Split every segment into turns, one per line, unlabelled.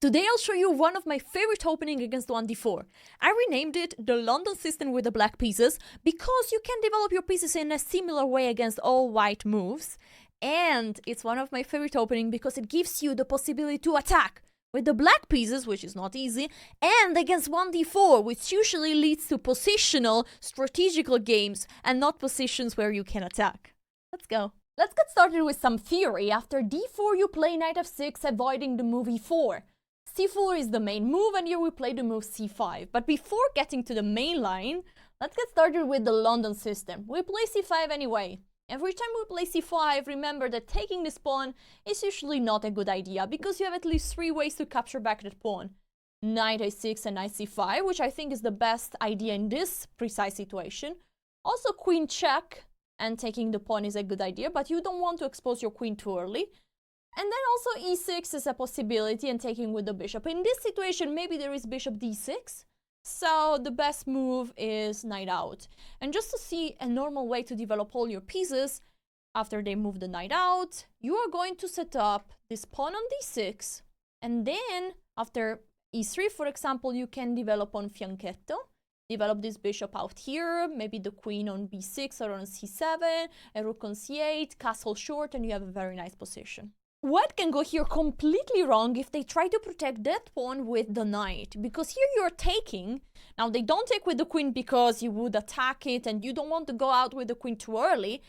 Today I'll show you one of my favorite opening against 1d4. I renamed it the London system with the black pieces because you can develop your pieces in a similar way against all white moves. And it's one of my favorite opening because it gives you the possibility to attack with the black pieces, which is not easy, and against 1d4, which usually leads to positional, strategical games and not positions where you can attack. Let's go. Let's get started with some theory. After d4 you play knight f6, avoiding the move e4. c4 is the main move, and here we play the move c5. But before getting to the main line, let's get started with the London system. We play c5 anyway. Every time we play c5, remember that taking this pawn is usually not a good idea, because you have at least 3 ways to capture back that pawn. Knight a6 and knight c5, which I think is the best idea in this precise situation. Also queen check, and taking the pawn is a good idea, but you don't want to expose your queen too early. And then also e6 is a possibility, and taking with the bishop. In this situation, maybe there is bishop d6. So the best move is knight out. And just to see a normal way to develop all your pieces, after they move the knight out, you are going to set up this pawn on d6. And then after e3, for example, you can develop on fianchetto. Develop this bishop out here, maybe the queen on b6 or on c7, a rook on c8, castle short, and you have a very nice position. White can go here completely wrong if they try to protect that pawn with the knight, because here you're taking. Now they don't take with the queen because you would attack it and you don't want to go out with the queen too early.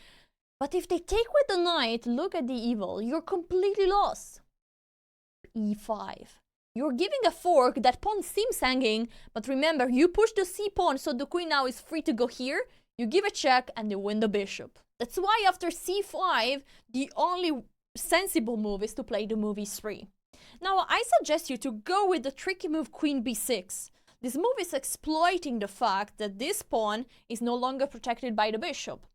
But if they take with the knight, look at the evil, you're completely lost. e5. You're giving a fork, that pawn seems hanging, but remember, you push the c pawn, so the queen now is free to go here. You give a check and they win the bishop. That's why after c5, the only sensible move is to play the move e3. Now I suggest you to go with the tricky move queen b6. This move is exploiting the fact that this pawn is no longer protected by the bishop.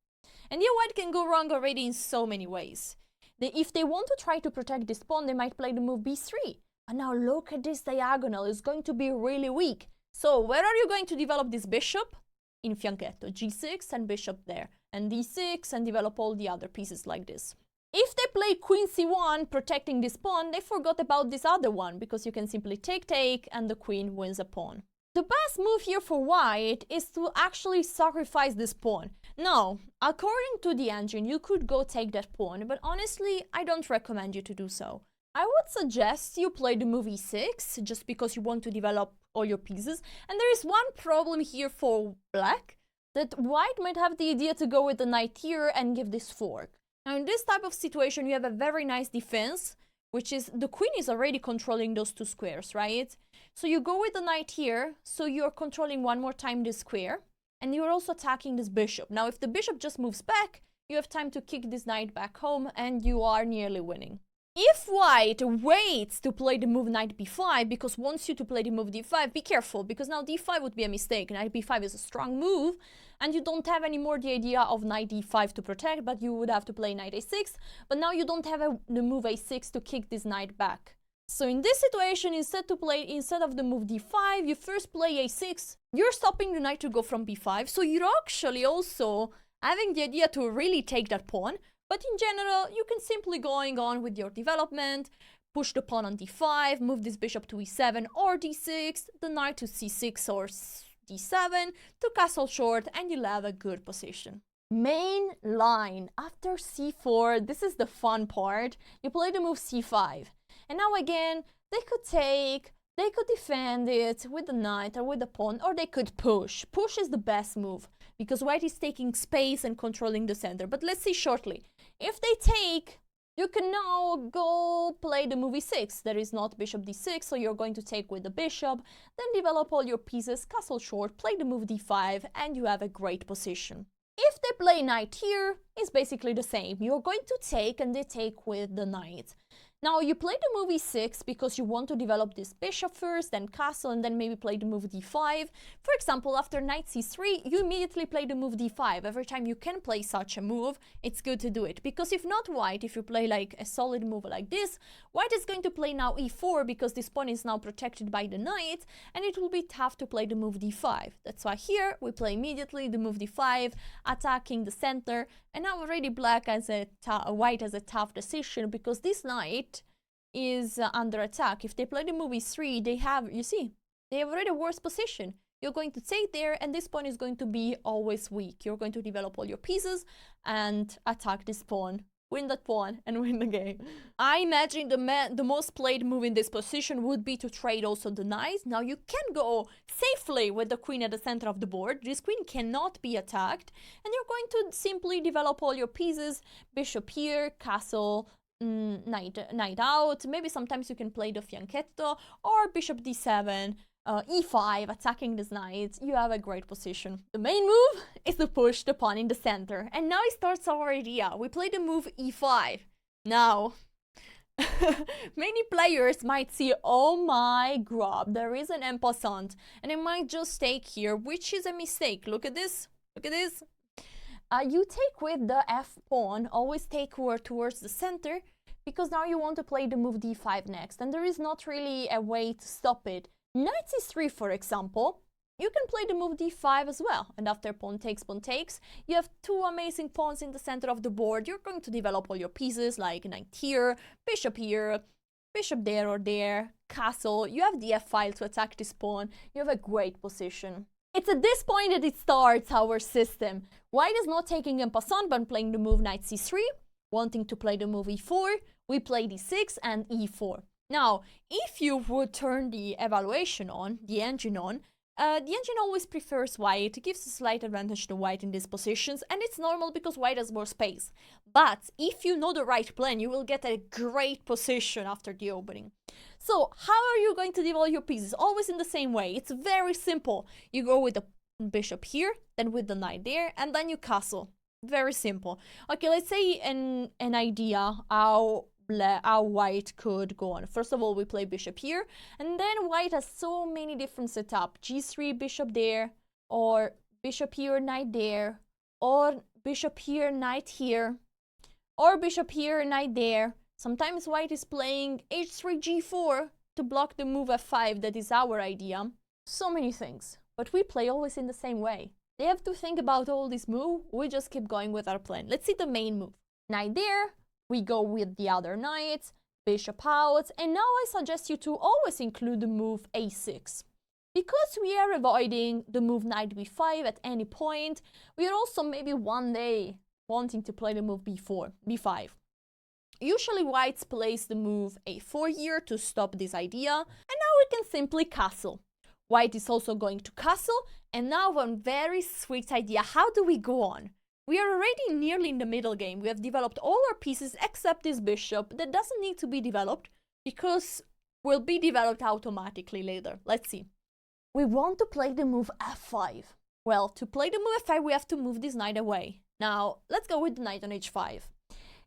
And here white can go wrong already in so many ways. If they want to try to protect this pawn, they might play the move b3. And now look at this diagonal, it's going to be really weak. So where are you going to develop this bishop? In fianchetto, g6 and bishop there, and d6, and develop all the other pieces like this. If they play queen c1, protecting this pawn, they forgot about this other one, because you can simply take, and the queen wins a pawn. The best move here for white is to actually sacrifice this pawn. Now, according to the engine, you could go take that pawn, but honestly, I don't recommend you to do so. I would suggest you play the move e6, just because you want to develop all your pieces. And there is one problem here for black, that white might have the idea to go with the knight here and give this fork. Now in this type of situation, you have a very nice defense, which is the queen is already controlling those 2 squares, right? So you go with the knight here, so you're controlling one more time this square, and you're also attacking this bishop. Now if the bishop just moves back, you have time to kick this knight back home, and you are nearly winning. If white waits to play the move knight b5 because wants you to play the move d5, be careful, because now d5 would be a mistake. Knight b5 is a strong move, and you don't have anymore the idea of knight d5 to protect, but you would have to play knight a6, but now you don't have the move a6 to kick this knight back. So in this situation, instead of the move d5, you first play a6. You're stopping the knight to go from b5, so you're actually also having the idea to really take that pawn. But in general, you can simply going on with your development, push the pawn on d5, move this bishop to e7 or d6, the knight to c6 or d7 to castle short, and you'll have a good position. Main line. After c4, this is the fun part. You play the move c5. And now again, they could take, they could defend it with the knight or with the pawn, or they could push. Push is the best move, because white is taking space and controlling the center. But let's see shortly. If they take, you can now go play the move e6. There is not bishop d6, so you're going to take with the bishop, then develop all your pieces, castle short, play the move d5, and you have a great position. If they play knight here, it's basically the same. You're going to take, and they take with the knight. Now you play the move e6 because you want to develop this bishop first, then castle, and then maybe play the move d5. For example, after knight c3, you immediately play the move d5. Every time you can play such a move, it's good to do it. Because if not white, if you play like a solid move like this, white is going to play now e4 because this pawn is now protected by the knight, and it will be tough to play the move d5. That's why here we play immediately the move d5, attacking the center, and now already white has a tough decision, because this knight is under attack. If they play the move e3, they have, you see, they have already a worse position. You're going to stay there, and this pawn is going to be always weak. You're going to develop all your pieces and attack this pawn. Win that pawn and win the game. I imagine the most played move in this position would be to trade also the knight. Now you can go safely with the queen at the center of the board. This queen cannot be attacked, and you're going to simply develop all your pieces. Bishop here, castle, knight out. Maybe sometimes you can play the fianchetto or bishop d7. E5, attacking this knight. You have a great position. The main move is to push the pawn in the center. And now it starts our idea. We play the move e5. Now, many players might see, oh my god, there is an en passant, and I might just take here, which is a mistake. Look at this. Look at this. You take with the f pawn, always take her towards the center, because now you want to play the move d5 next, and there is not really a way to stop it. Knight c3, for example, you can play the move d5 as well, and after pawn takes, you have two amazing pawns in the center of the board. You're going to develop all your pieces, like knight here, bishop there or there, castle. You have the f-file to attack this pawn. You have a great position. It's at this point that it starts our system. White is not taking en passant, but playing the move knight c3, wanting to play the move e4, we play d6 and e4. Now, if you would turn the evaluation on, the engine on, the engine always prefers white. It gives a slight advantage to white in these positions, and it's normal because white has more space. But if you know the right plan, you will get a great position after the opening. So, how are you going to develop your pieces? Always in the same way. It's very simple. You go with the bishop here, then with the knight there, and then you castle. Very simple. Okay, let's say an idea how white could go on. First of all, we play bishop here, and then white has so many different setup. G3, bishop there, or bishop here, knight there, or bishop here, knight here, or bishop here, knight there. Sometimes white is playing h3, g4 to block the move f5. That is our idea. So many things, but we play always in the same way. They have to think about all this move. We just keep going with our plan. Let's see the main move. Knight there. We go with the other knights, bishop out, and now I suggest you to always include the move a6. Because we are avoiding the move knight b5 at any point, we are also maybe one day wanting to play the move b5. Usually white plays the move a4 here to stop this idea, and now we can simply castle. White is also going to castle, and now one very sweet idea. How do we go on? We are already nearly in the middle game. We have developed all our pieces except this bishop that doesn't need to be developed because will be developed automatically later. Let's see. We want to play the move f5. Well, to play the move f5, we have to move this knight away. Now, let's go with the knight on h5.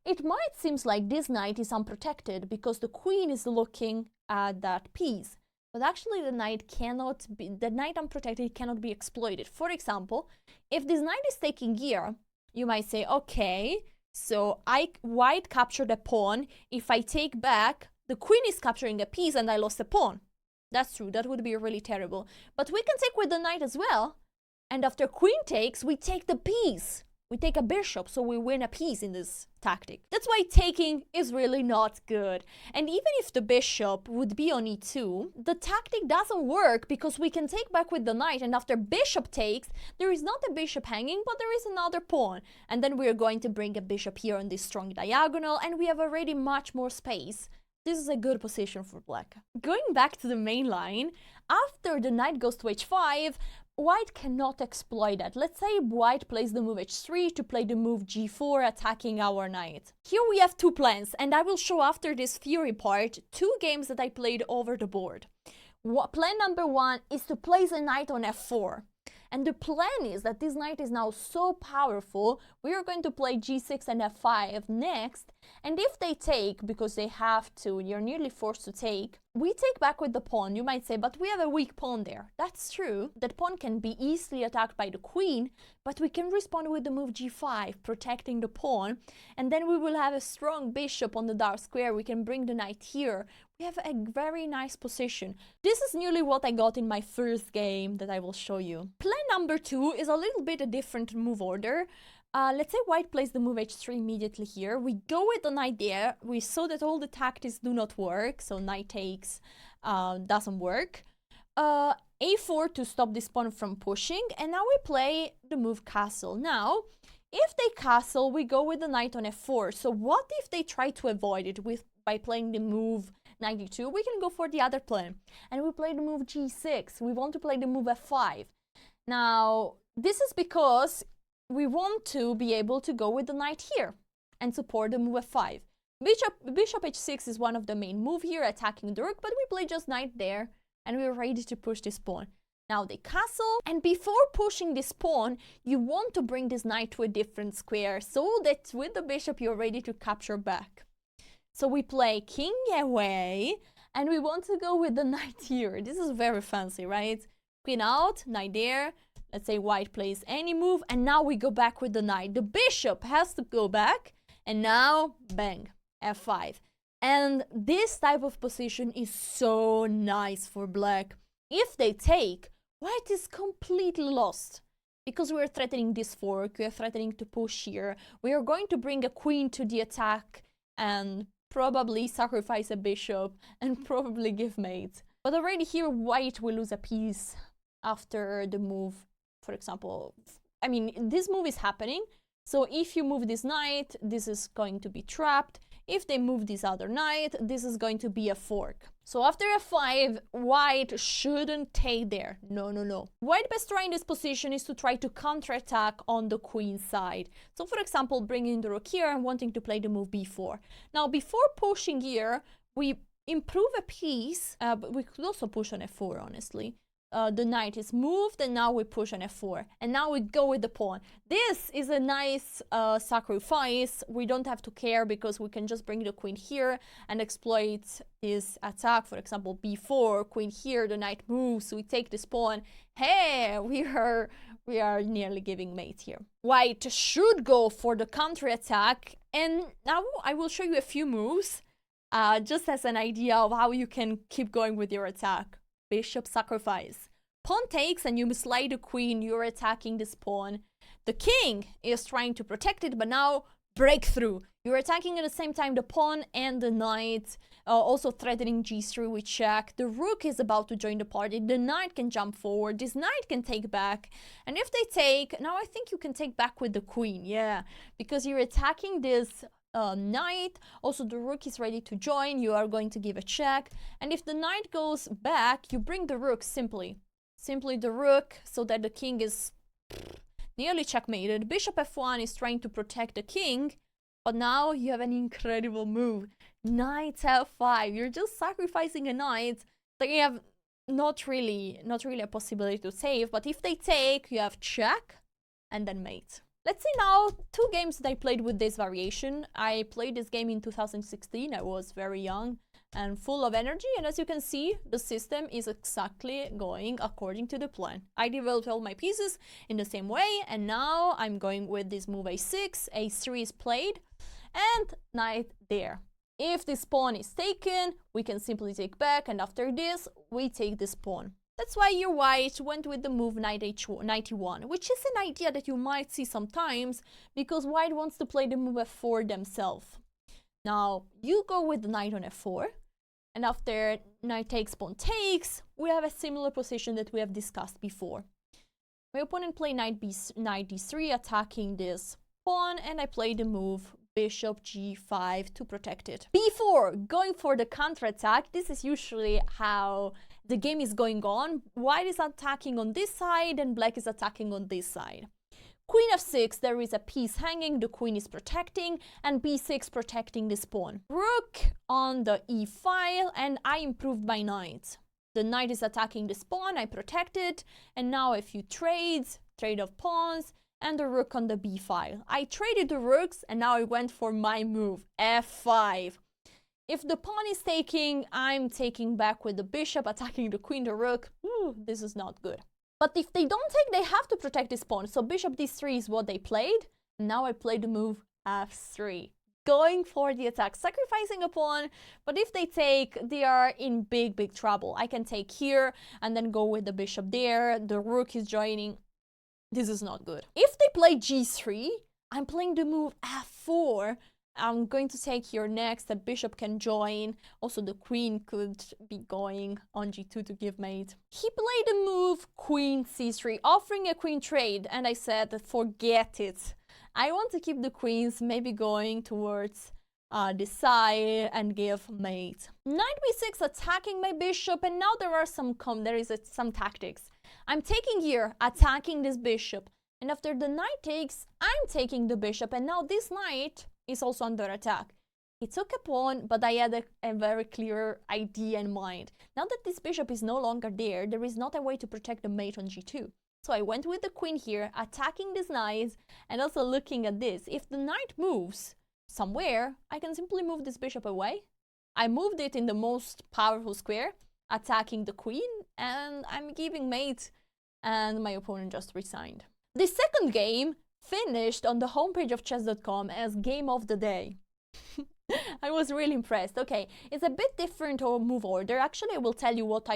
It might seem like this knight is unprotected because the queen is looking at that piece. But actually the knight unprotected cannot be exploited. For example, if this knight is taking here, you might say, okay, so white captured a pawn. If I take back, the queen is capturing a piece and I lost a pawn. That's true, that would be really terrible. But we can take with the knight as well. And after queen takes, we take the piece. We take a bishop, so we win a piece in this tactic. That's why taking is really not good. And even if the bishop would be on e2, the tactic doesn't work because we can take back with the knight, and after bishop takes, there is not a bishop hanging, but there is another pawn. And then we're going to bring a bishop here on this strong diagonal, and we have already much more space. This is a good position for black. Going back to the main line, after the knight goes to h5, white cannot exploit that. Let's say white plays the move h3 to play the move g4, attacking our knight. Here we have two plans, and I will show after this theory part two games that I played over the board. Plan number one is to place a knight on f4. And the plan is that this knight is now so powerful, we are going to play g6 and f5 next, and if they take, because they have to, you're nearly forced to take, we take back with the pawn. You might say, but we have a weak pawn there. That's true. That pawn can be easily attacked by the queen, but we can respond with the move g5, protecting the pawn, and then we will have a strong bishop on the dark square. We can bring the knight here. We have a very nice position. This is nearly what I got in my first game that I will show you. Plan number two is a little bit a different move order. Let's say white plays the move h3 immediately here. We go with the knight there. We saw that all the tactics do not work, so knight takes doesn't work. A4 to stop this pawn from pushing, and now we play the move castle. Now, if they castle, we go with the knight on f4. So what if they try to avoid it by playing the move knight e2? We can go for the other plan, and we play the move g6. We want to play the move f5. Now, this is because we want to be able to go with the knight here and support the move f5. Bishop h6 is one of the main move here, attacking the rook, but we play just knight there, and we're ready to push this pawn. Now they castle, and before pushing this pawn, you want to bring this knight to a different square, so that with the bishop you're ready to capture back. So we play king away, and we want to go with the knight here. This is very fancy, right? Queen out, knight there. Let's say white plays any move, and now we go back with the knight. The bishop has to go back, and now, bang, f5. And this type of position is so nice for black. If they take, white is completely lost. Because we're threatening this fork, we're threatening to push here. We are going to bring a queen to the attack and probably sacrifice a bishop and probably give mate. But already here, white will lose a piece after the move. For example, I mean, this move is happening. So if you move this knight, this is going to be trapped. If they move this other knight, this is going to be a fork. So after f5, white shouldn't take there. No, no, no. White's best try in this position is to try to counterattack on the queen side. So for example, bringing the rook here and wanting to play the move b4. Now, before pushing here, we improve a piece, but we could also push on f4, honestly. The knight is moved, and now we push on f4, and now we go with the pawn. This is a nice sacrifice. We don't have to care because we can just bring the queen here and exploit this attack. For example, b4, queen here, the knight moves, we take this pawn. Hey, we are nearly giving mate here. White should go for the counter attack, and now I will show you a few moves just as an idea of how you can keep going with your attack. Bishop sacrifice. Pawn takes, and you slide the queen, you're attacking this pawn. The king is trying to protect it, but now breakthrough. You're attacking at the same time the pawn and the knight, also threatening g3 with check. The rook is about to join the party. The knight can jump forward. This knight can take back. And if they take, now I think you can take back with the queen, yeah, because you're attacking this knight. Also, the rook is ready to join. You are going to give a check, and if the knight goes back, you bring the rook simply the rook, so that the king is nearly checkmated. Bishop f1 is trying to protect the king, but now you have an incredible move. Knight f5. You're just sacrificing a knight that you have not really a possibility to save, but if they take, you have check and then mate. Let's see now 2 games that I played with this variation. I played this game in 2016. I was very young and full of energy, and as you can see, the system is exactly going according to the plan. I developed all my pieces in the same way, and now I'm going with this move a6, a3 is played, and knight there. If this pawn is taken, we can simply take back, and after this, we take this pawn. That's why your white went with the move knight e1, which is an idea that you might see sometimes because white wants to play the move f4 themselves. Now, you go with the knight on f4, and after knight takes, pawn takes, we have a similar position that we have discussed before. My opponent played knight d3, attacking this pawn, and I play the move bishop g5 to protect it. b4, going for the counterattack. This is usually how the game is going on. White is attacking on this side and black is attacking on this side. Queen f6, there is a piece hanging, the queen is protecting, and b6 protecting this pawn. Rook on the e file, and I improved my knight. The knight is attacking this pawn, I protect it, and now a few trades, trade of pawns, and the rook on the b file. I traded the rooks, and now I went for my move, f5. If the pawn is taking, I'm taking back with the bishop, attacking the queen, the rook. Ooh, this is not good. But if they don't take, they have to protect this pawn. So bishop d3 is what they played. Now I play the move f3. Going for the attack, sacrificing a pawn. But if they take, they are in big trouble. I can take here and then go with the bishop there. The rook is joining. This is not good. If they play g3, I'm playing the move f4. I'm going to take here next. The bishop can join. Also, the queen could be going on g2 to give mate. He played the move queen c3, offering a queen trade. And I said, forget it. I want to keep the queens maybe going towards this side and give mate. Knight b6 attacking my bishop. And now there are some tactics. I'm taking here, attacking this bishop. And after the knight takes, I'm taking the bishop. And now this knight is also under attack. He took a pawn, but I had a very clear idea in mind. Now that this bishop is no longer there, there is not a way to protect the mate on g2. So I went with the queen here, attacking this knight, and also looking at this. If the knight moves somewhere, I can simply move this bishop away. I moved it in the most powerful square, attacking the queen, and I'm giving mate, and my opponent just resigned. The second game finished on the homepage of chess.com as game of the day. I was really impressed. Okay, it's a bit different move order. Actually, I will tell you what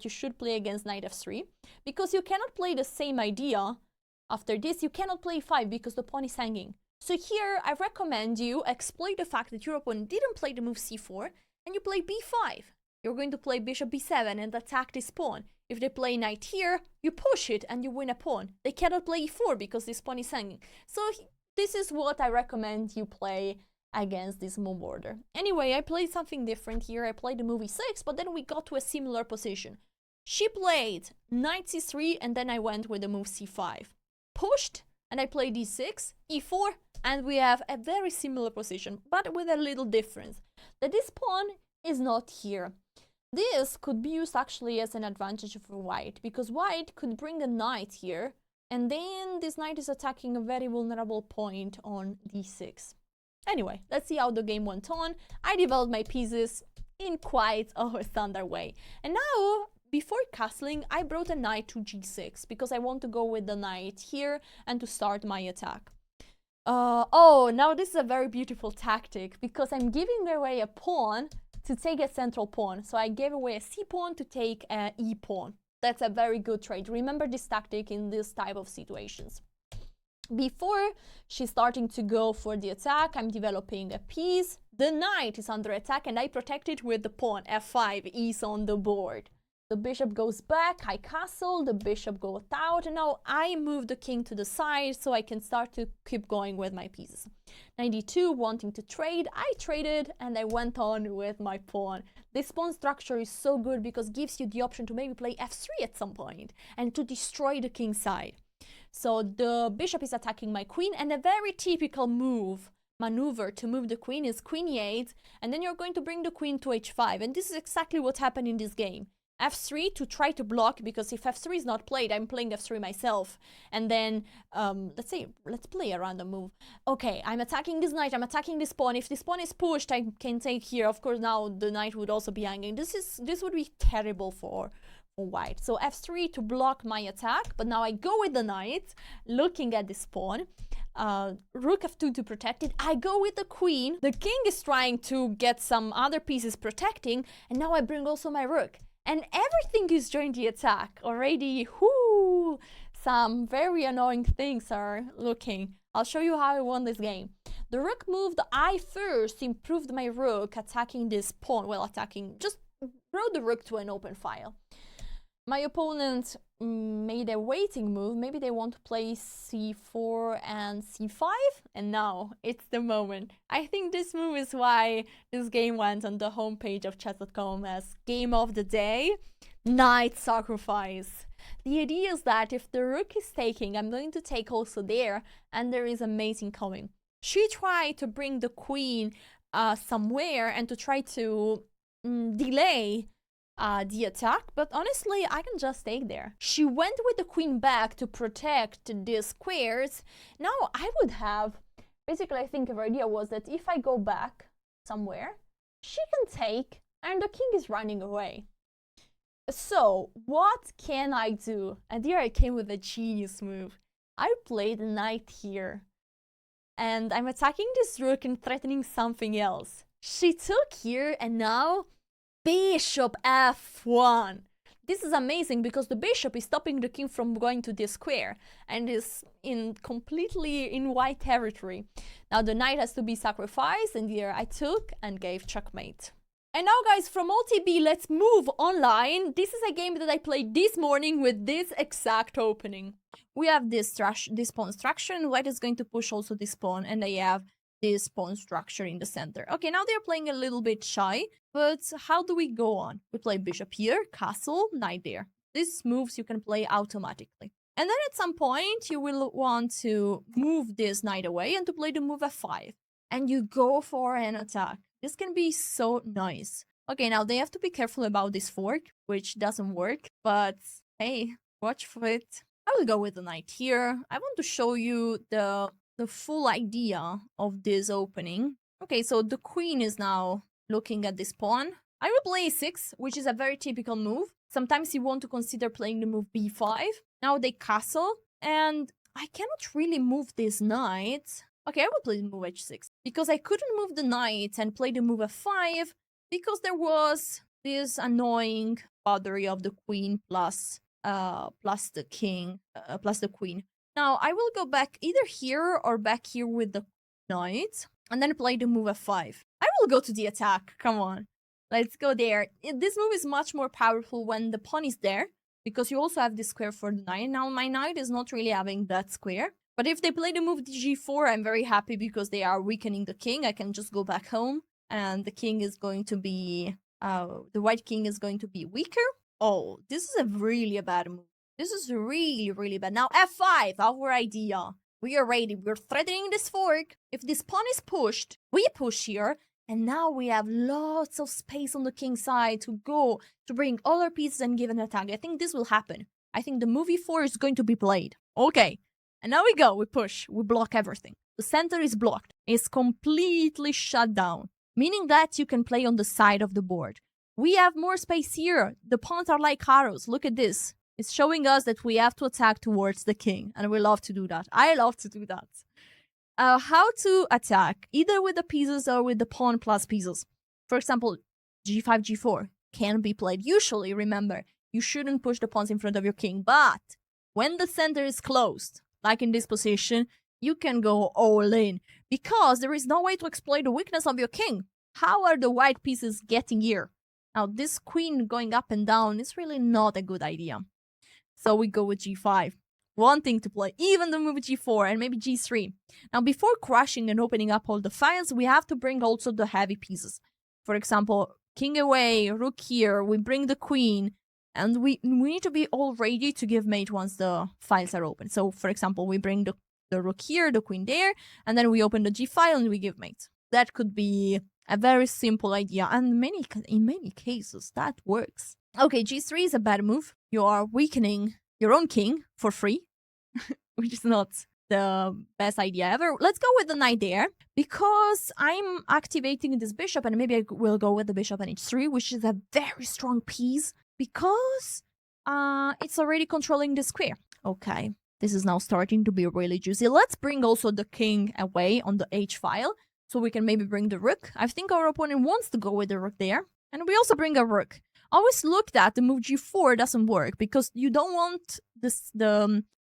you should play against knight f3, because you cannot play the same idea. After this, you cannot play 5 because the pawn is hanging. So here, I recommend you exploit the fact that your opponent didn't play the move c4, and you play b5. You're going to play bishop b7 and attack this pawn. If they play knight here, you push it and you win a pawn. They cannot play e4 because this pawn is hanging. So this is what I recommend you play against this move order. Anyway, I played something different here. I played the move e6, but then we got to a similar position. She played knight c3, and then I went with the move c5. Pushed, and I played e6, e4, and we have a very similar position, but with a little difference. That this pawn is not here. This could be used actually as an advantage for white, because white could bring a knight here, and then this knight is attacking a very vulnerable point on d6. Anyway, let's see how the game went on. I developed my pieces in quite a standard way. And now, before castling, I brought a knight to g6, because I want to go with the knight here and to start my attack. Oh, now this is a very beautiful tactic, because I'm giving away a pawn to take a central pawn. So I gave away a c pawn to take an e pawn. That's a very good trade. Remember this tactic in this type of situations. Before she's starting to go for the attack, I'm developing a piece. The knight is under attack and I protect it with the pawn. f5 is on the board. The bishop goes back, I castle, the bishop goes out, and now I move the king to the side so I can start to keep going with my pieces. 92, wanting to trade, I traded and I went on with my pawn. This pawn structure is so good because it gives you the option to maybe play f3 at some point and to destroy the king side. So the bishop is attacking my queen, and a very typical maneuver to move the queen is queen e8, and then you're going to bring the queen to h5, and this is exactly what happened in this game. f3 to try to block, because if f3 is not played, I'm playing f3 myself. And then, let's play a random move. Okay, I'm attacking this knight, I'm attacking this pawn. If this pawn is pushed, I can take here. Of course, now the knight would also be hanging. This would be terrible for white. So f3 to block my attack, but now I go with the knight, looking at this pawn. Rook f2 to protect it. I go with the queen. The king is trying to get some other pieces protecting, and now I bring also my rook. And everything is joined the attack already. Whoo! Some very annoying things are looking. I'll show you how I won this game. The rook moved. I first improved my rook, attacking this pawn. Well, attacking, just brought the rook to an open file. My opponent made a waiting move. Maybe they want to play c4 and c5. And now it's the moment. I think this move is why this game went on the homepage of chess.com as game of the day. Knight sacrifice. The idea is that if the rook is taking, I'm going to take also there, and there is a mate incoming. She tried to bring the queen somewhere and to try to delay the attack, but honestly, I can just take there. She went with the queen back to protect the squares. Now, I would have, basically, I think her idea was that if I go back somewhere, she can take, and the king is running away. So, what can I do? And here I came with a genius move. I played knight here, and I'm attacking this rook and threatening something else. She took here, and now bishop f1. This is amazing because the bishop is stopping the king from going to this square and is completely in white territory. Now the knight has to be sacrificed, and here I took and gave checkmate. And now guys, from OTB, let's move online. This is a game that I played this morning with this exact opening. We have this pawn structure, and white is going to push also this pawn, and I have this pawn structure in the center. Okay, now they're playing a little bit shy, but how do we go on? We play bishop here, castle, knight there. These moves you can play automatically. And then at some point, you will want to move this knight away and to play the move f5. And you go for an attack. This can be so nice. Okay, now they have to be careful about this fork, which doesn't work, but hey, watch for it. I will go with the knight here. I want to show you the full idea of this opening. Okay, so the queen is now looking at this pawn. I will play a6, which is a very typical move. Sometimes you want to consider playing the move b5. Now they castle, and I cannot really move this knight. Okay, I will play the move h6, because I couldn't move the knight and play the move f5, because there was this annoying boundary of the queen plus the king, plus the queen. Now, I will go back either here or back here with the knight, and then play the move f5. I will go to the attack, come on. Let's go there. This move is much more powerful when the pawn is there, because you also have this square for the knight. Now, my knight is not really having that square. But if they play the move g4, I'm very happy because they are weakening the king. I can just go back home, and the king is going to be... the white king is going to be weaker. Oh, this is really bad move. This is really, really bad. Now, f5, our idea. We are ready. We're threatening this fork. If this pawn is pushed, we push here. And now we have lots of space on the king's side to go, to bring all our pieces and give an attack. I think this will happen. I think the move e4 is going to be played. Okay. And now we go. We push. We block everything. The center is blocked. It's completely shut down. Meaning that you can play on the side of the board. We have more space here. The pawns are like arrows. Look at this. It's showing us that we have to attack towards the king. And we love to do that. I love to do that. How to attack? Either with the pieces or with the pawn plus pieces. For example, g5, g4 can be played. Usually, remember, you shouldn't push the pawns in front of your king. But when the center is closed, like in this position, you can go all in. Because there is no way to exploit the weakness of your king. How are the white pieces getting here? Now, this queen going up and down is really not a good idea. So we go with g5. Wanting to play even the move g4 and maybe g3. Now, before crashing and opening up all the files, we have to bring also the heavy pieces. For example, king away, rook here, we bring the queen, and we need to be all ready to give mate once the files are open. So, for example, we bring the rook here, the queen there, and then we open the g file and we give mate. That could be a very simple idea, and in many cases, that works. Okay, g3 is a bad move. You are weakening your own king for free. Which is not the best idea ever. Let's go with the knight there, because I'm activating this bishop, and maybe I will go with the bishop on h3, which is a very strong piece, because it's already controlling the square. Okay, this is now starting to be really juicy. Let's bring also the king away on the h file, so we can maybe bring the rook. I think our opponent wants to go with the rook there, and we also bring a rook. Always look that the move g4 doesn't work, because you don't want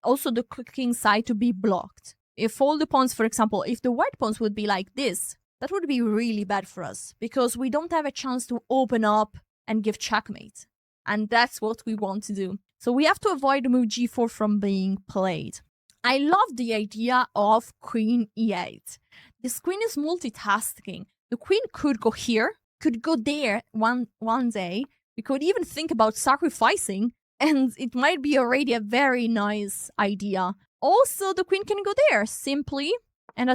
also the king side to be blocked. If all the pawns, for example, if the white pawns would be like this, that would be really bad for us, because we don't have a chance to open up and give checkmate. And that's what we want to do. So we have to avoid the move g4 from being played. I love the idea of queen e8. This queen is multitasking. The queen could go here, could go there one day. We could even think about sacrificing, and it might be already a very nice idea. Also, the queen can go there simply, and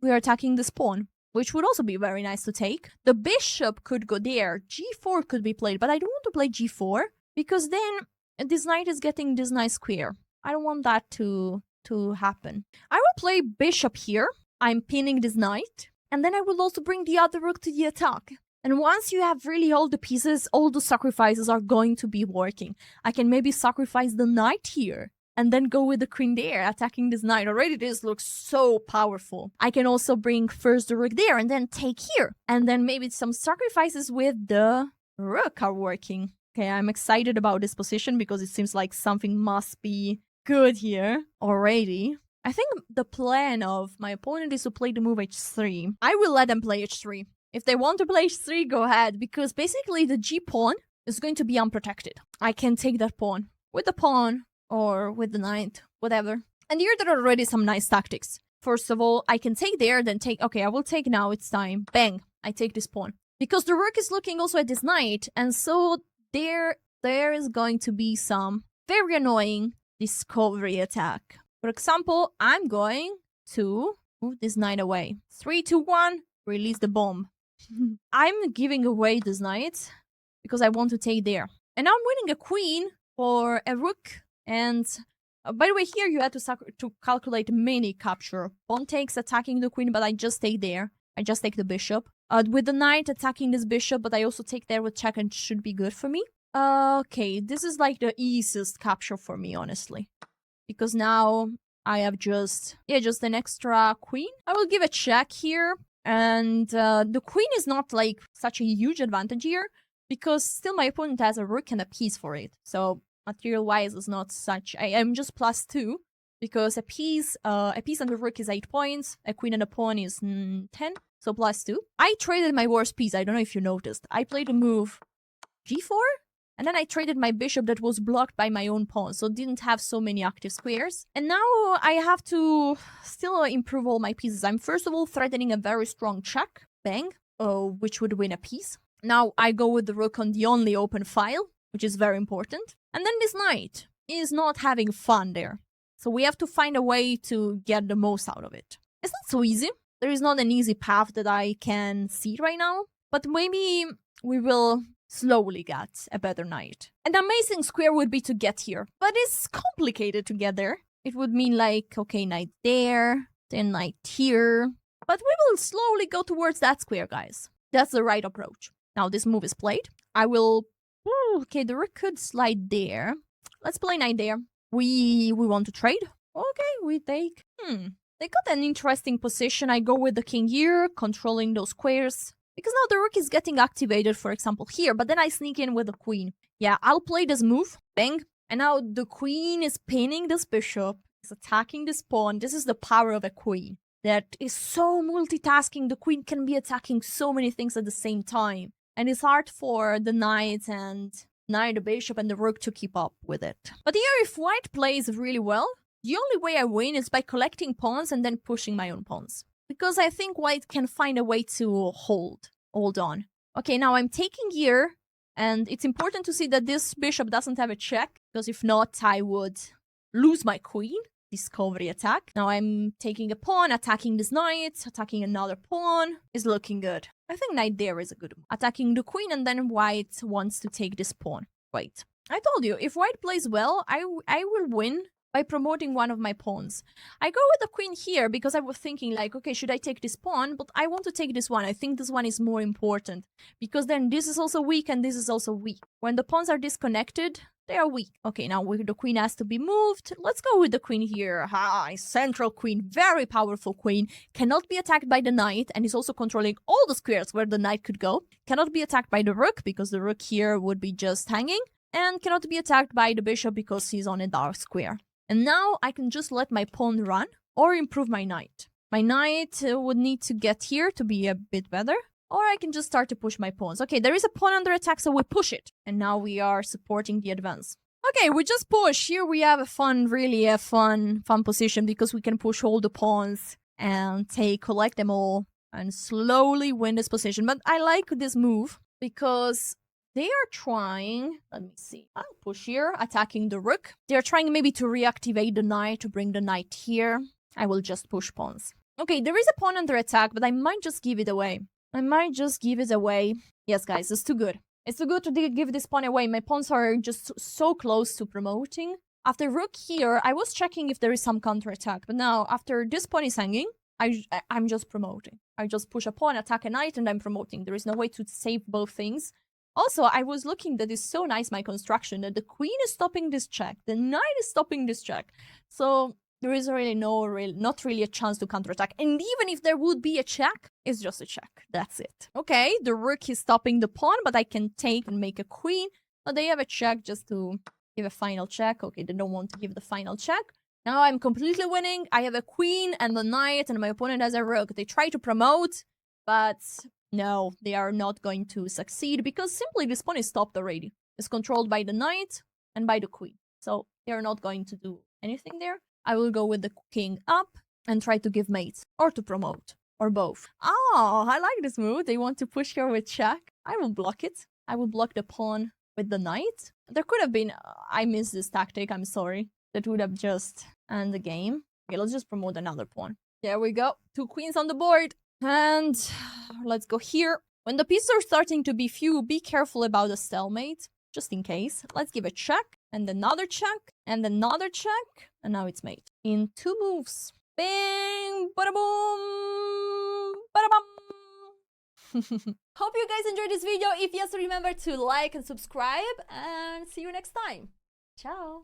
we're attacking this pawn, which would also be very nice to take. The bishop could go there. g4 could be played, but I don't want to play g4, because then this knight is getting this nice square. I don't want that to happen. I will play bishop here. I'm pinning this knight, and then I will also bring the other rook to the attack. And once you have really all the pieces, all the sacrifices are going to be working. I can maybe sacrifice the knight here and then go with the queen there, attacking this knight. Already this looks so powerful. I can also bring first the rook there and then take here. And then maybe some sacrifices with the rook are working. Okay, I'm excited about this position because it seems like something must be good here already. I think the plan of my opponent is to play the move h3. I will let them play h3. If they want to play h3, go ahead, because basically the g pawn is going to be unprotected. I can take that pawn with the pawn or with the knight, whatever. And here there are already some nice tactics. First of all, I can take there, then take... Okay, I will take now, it's time. Bang, I take this pawn. Because the rook is looking also at this knight, and so there is going to be some very annoying discovery attack. For example, I'm going to move this knight away. 3, 2, 1, release the bomb. I'm giving away this knight because I want to take there. And now I'm winning a queen for a rook. And by the way, here you had to calculate mini capture. Pawn takes attacking the queen, but I just stay there. I just take the bishop. With the knight attacking this bishop, but I also take there with check and should be good for me. Okay, this is like the easiest capture for me, honestly. Because now I have just an extra queen. I will give a check here. And the queen is not like such a huge advantage here. Because still my opponent has a rook and a piece for it. So material-wise is not such... I am just +2. Because a piece and a rook is 8 points. A queen and a pawn is 10. So +2. I traded my worst piece. I don't know if you noticed. I played a move g4. And then I traded my bishop that was blocked by my own pawn. So didn't have so many active squares. And now I have to still improve all my pieces. I'm first of all threatening a very strong check. Bang. Which would win a piece. Now I go with the rook on the only open file. Which is very important. And then this knight is not having fun there. So we have to find a way to get the most out of it. It's not so easy. There is not an easy path that I can see right now. But maybe we will slowly get a better knight. An amazing square would be to get here. But it's complicated to get there. It would mean like, okay, knight there, then knight here. But we will slowly go towards that square, guys. That's the right approach. Now this move is played. I will... okay, the rook could slide there. Let's play knight there. We want to trade. Okay, we take... They got an interesting position. I go with the king here, controlling those squares. Because now the rook is getting activated, for example, here. But then I sneak in with the queen. Yeah, I'll play this move. Bang. And now the queen is pinning this bishop. Is attacking this pawn. This is the power of a queen. That is so multitasking. The queen can be attacking so many things at the same time. And it's hard for the knight and the bishop and the rook to keep up with it. But here, if white plays really well, the only way I win is by collecting pawns and then pushing my own pawns. Because I think white can find a way to hold on. Okay, now I'm taking here. And it's important to see that this bishop doesn't have a check. Because if not, I would lose my queen. Discovery attack. Now I'm taking a pawn, attacking this knight, attacking another pawn. Is looking good. I think knight there is a good move. Attacking the queen and then white wants to take this pawn. Wait. I told you, if white plays well, I will win by promoting one of my pawns. I go with the queen here because I was thinking like, okay, should I take this pawn? But I want to take this one. I think this one is more important. Because then this is also weak and this is also weak. When the pawns are disconnected, they are weak. Okay, now the queen has to be moved. Let's go with the queen here. Central queen, very powerful queen. Cannot be attacked by the knight and is also controlling all the squares where the knight could go. Cannot be attacked by the rook because the rook here would be just hanging. And cannot be attacked by the bishop because he's on a dark square. And now I can just let my pawn run or improve my knight. My knight would need to get here to be a bit better. Or I can just start to push my pawns. Okay, there is a pawn under attack, so we push it. And now we are supporting the advance. Okay, we just push. Here we have a fun, really a fun position because we can push all the pawns and collect them all and slowly win this position. But I like this move because they are trying, let me see, I'll push here, attacking the rook. They're trying maybe to reactivate the knight, to bring the knight here. I will just push pawns. Okay, there is a pawn under attack, but I might just give it away. Yes, guys, it's too good. It's too good to give this pawn away. My pawns are just so close to promoting. After rook here, I was checking if there is some counterattack. But now, after this pawn is hanging, I'm just promoting. I just push a pawn, attack a knight, and I'm promoting. There is no way to save both things. Also, I was looking that is so nice, my construction, that the queen is stopping this check. The knight is stopping this check. So there is really not really a chance to counterattack. And even if there would be a check, it's just a check. That's it. Okay, the rook is stopping the pawn, but I can take and make a queen. But they have a check just to give a final check. Okay, they don't want to give the final check. Now I'm completely winning. I have a queen and a knight, and my opponent has a rook. They try to promote, but no, they are not going to succeed because simply this pawn is stopped already. It's controlled by the knight and by the queen. So they are not going to do anything there. I will go with the king up and try to give mates or to promote or both. Oh, I like this move. They want to push here with check. I will block it. I will block the pawn with the knight. There could have been... I missed this tactic. I'm sorry. That would have just ended the game. Okay, let's just promote another pawn. There we go. 2 queens on the board. And let's go here. When the pieces are starting to be few, be careful about the stalemate. Just in case. Let's give a check. And another check. And another check. And now it's mate. In 2 moves. Bing! Bada boom! Bada bum! Hope you guys enjoyed this video. If yes, remember to like and subscribe. And see you next time. Ciao!